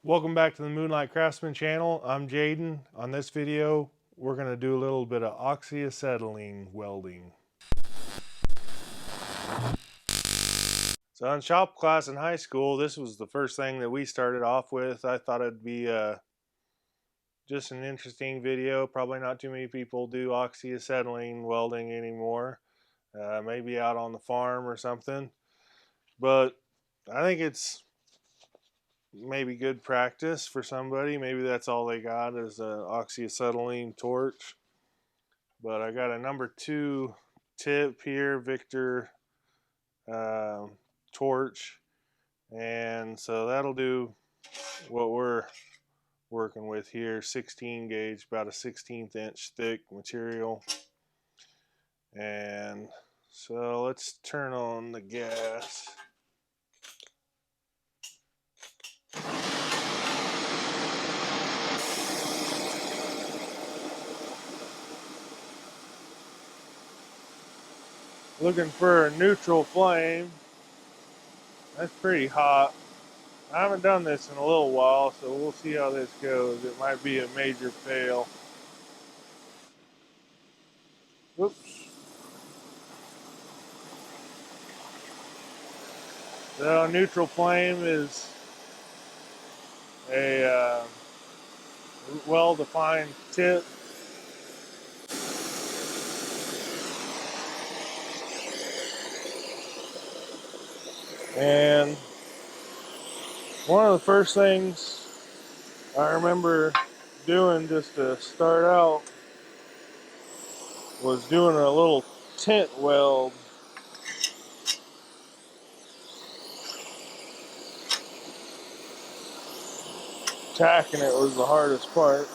Welcome back to the Moonlight Craftsman channel. I'm Jaden. On this video, we're going to do a little bit of oxy-acetylene welding. So in shop class in high school, this was the first thing that we started off with. I thought it'd be just an interesting video. Probably not too many people do oxy-acetylene welding anymore. Maybe out on the farm or something. But I think it's maybe good practice for somebody. Maybe that's all they got is an oxy-acetylene torch. But I got a number 2 tip here, Victor torch, and so that'll do what we're working with here. 16 gauge, about a 16th inch thick material. And so let's turn on the gas. Looking for a neutral flame. That's pretty hot. I haven't done this in a little while, so we'll see how this goes. It might be a major fail. Whoops. So neutral flame is a well-defined tip. And one of the first things I remember doing just to start out was doing a little tent weld. Tacking it was the hardest part.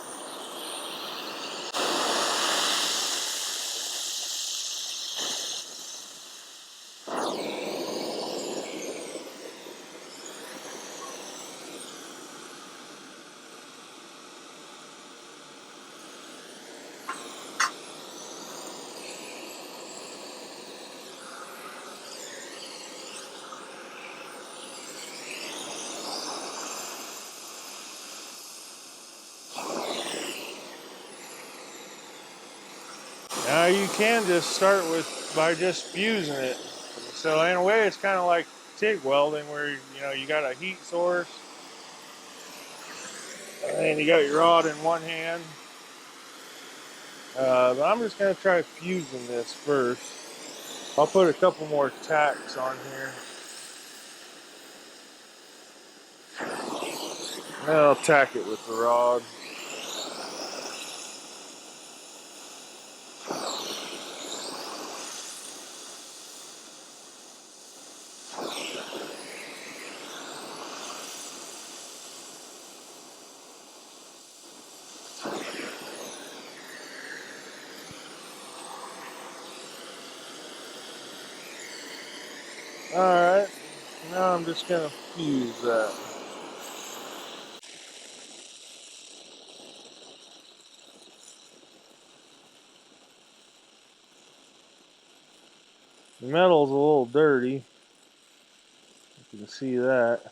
Now you can just start with by just fusing it. So in a way, it's kind of like TIG welding, where you got a heat source, and you got your rod in one hand. But I'm just going to try fusing this first. I'll put a couple more tacks on here. And I'll tack it with the rod. Alright, now I'm just going to fuse that. The metal's a little dirty. You can see that.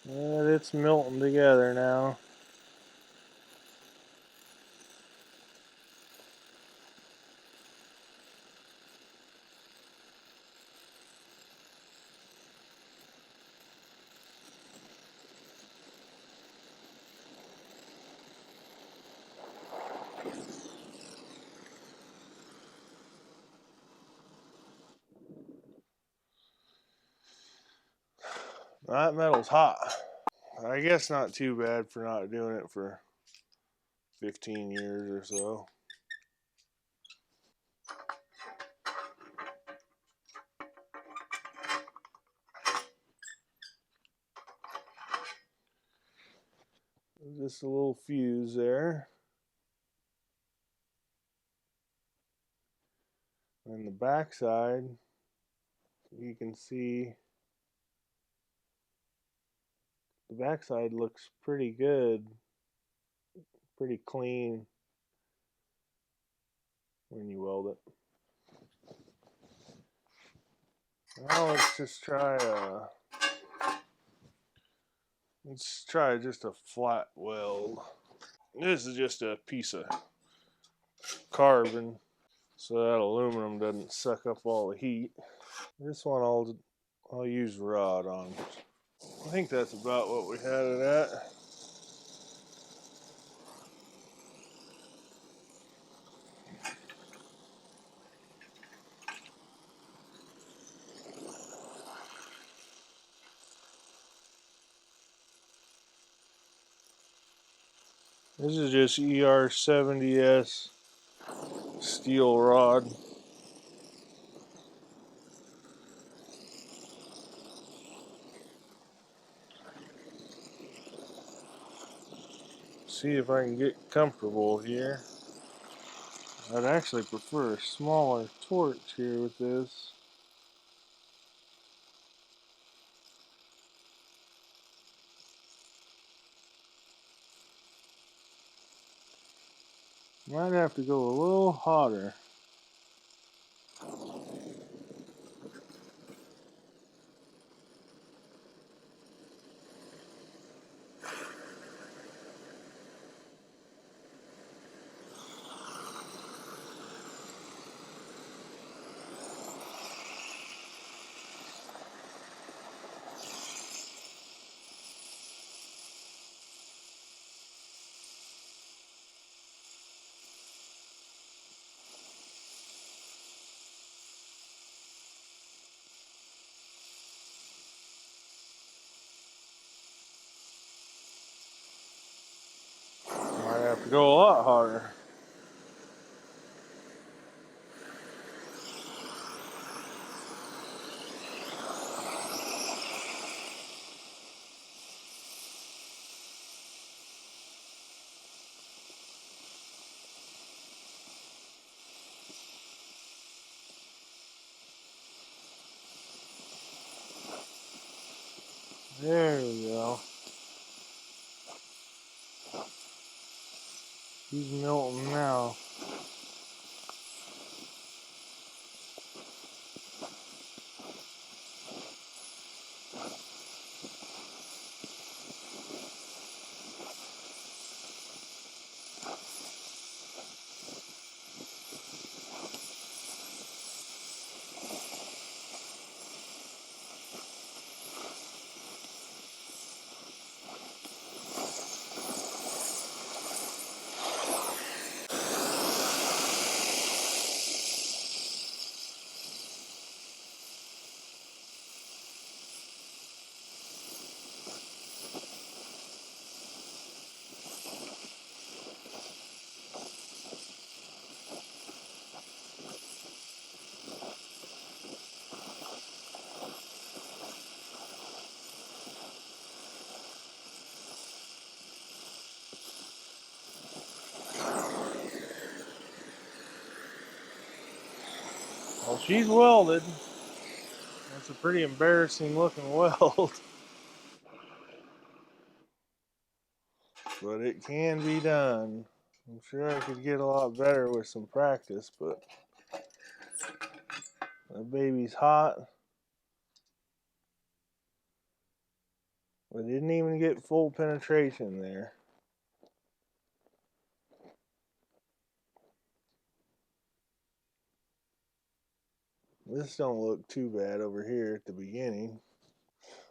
And it's melting together now. That metal's hot. I guess not too bad for not doing it for 15 years or so. Just a little fuse there. And the back side, you can see The backside looks pretty good, pretty clean when you weld it. Now let's try just a flat weld. This is just a piece of carbon, so that aluminum doesn't suck up all the heat. This one I'll use rod on. I think that's about what we had it at. This is just ER70S steel rod. See if I can get comfortable here. I'd actually prefer a smaller torch here with this. Might have to go a little hotter. Might have to go a lot hotter. There we go. He's melting now. Well, she's welded. That's a pretty embarrassing looking weld. But it can be done. I'm sure I could get a lot better with some practice, but that baby's hot. We didn't even get full penetration there. This don't look too bad over here at the beginning.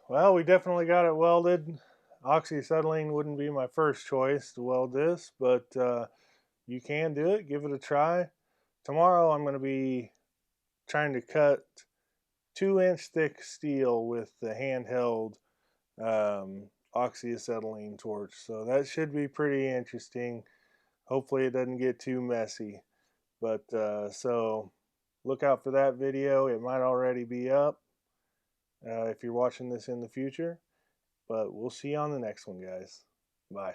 Well, we definitely got it welded. Oxy-Acetylene wouldn't be my first choice to weld this, but you can do it. Give it a try. Tomorrow I'm going to be trying to cut 2-inch thick steel with the handheld Oxy-Acetylene torch. So that should be pretty interesting. Hopefully it doesn't get too messy. But so look out for that video. It might already be up if you're watching this in the future. But we'll see you on the next one, guys. Bye.